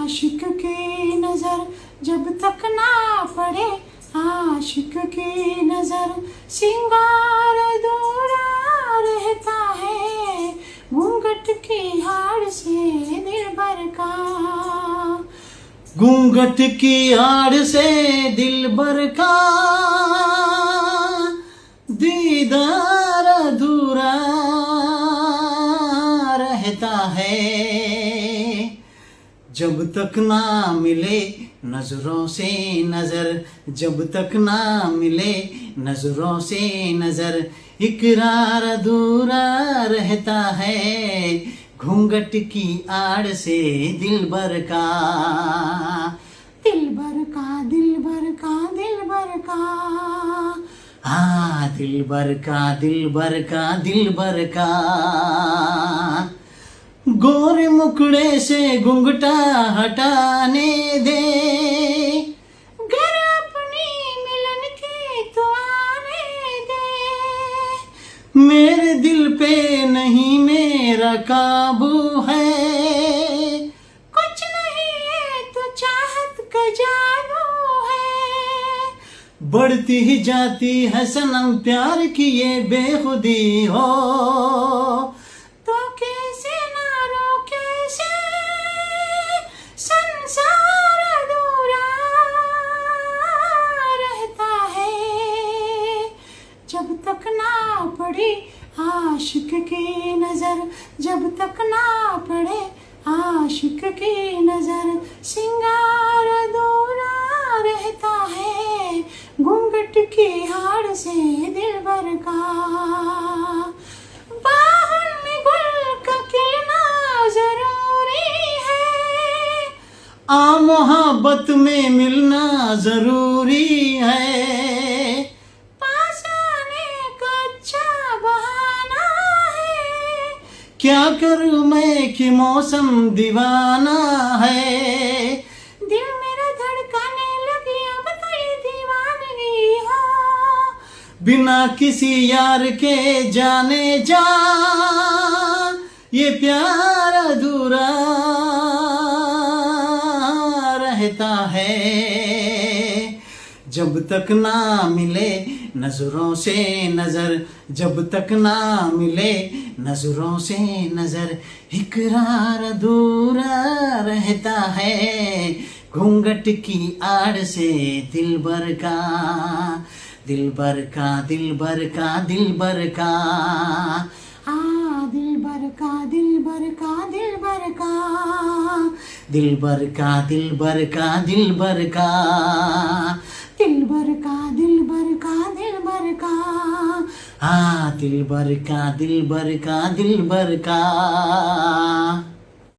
आशिक की नजर जब तक ना पड़े, आशिक की नजर सिंगार अधूरा रहता है, घूंघट की आड़ से दिल भर का, घूंघट की आड़ से दिल भर का दीदार अधूरा रहता है, जब तक ना मिले नजरों से नजर, जब तक ना मिले नजरों से नजर, इकरार अधूरा रहता है, घूंघट की आड़ से दिल भर का, दिल भर का, दिल भर का, दिल भर का, हाँ दिल भर का, दिल भर का, दिल भर का। गोरे मुखड़े से घुंघटा हटाने दे, घर अपनी मिलन के तो आने दे, मेरे दिल पे नहीं मेरा काबू है, कुछ नहीं है तो चाहत का जादू है, बढ़ती ही जाती है सनम प्यार की ये बेखुदी हो, तो कैसे ना रोके से संसार अधूरा रहता है, जब तक ना पड़े आशिक की नजर, जब तक ना पड़े आशिक की नजर, सिंगार अधूरा रहता है, घूंघट की आड़ से दिल भर का, बाहों में गुल का खिलना जरूरी है, आ मोहब्बत में मिलना जरूरी है, पास आने का अच्छा बहाना है, क्या करूं मैं कि मौसम दीवाना है, दिल मेरा धड़कने लगी अब तो ये दीवानगी हो, बिना किसी यार के जाने जा ये प्यार अधूरा रहता है, जब तक ना मिले नजरों से नजर, जब तक ना मिले नजरों से नजर, इकरार अधूरा रहता है, घूंघट की आड़ से दिल भर का, दिल भर का, दिल भर का, दिल भर का, दिल भर का, दिल भर का, दिल भर का, दिल भर का, दिल भर का, दिल भर का, दिल भर का, दिल भर का, दिल भर का, हाँ दिल भर का, दिल भर का, दिल भर का।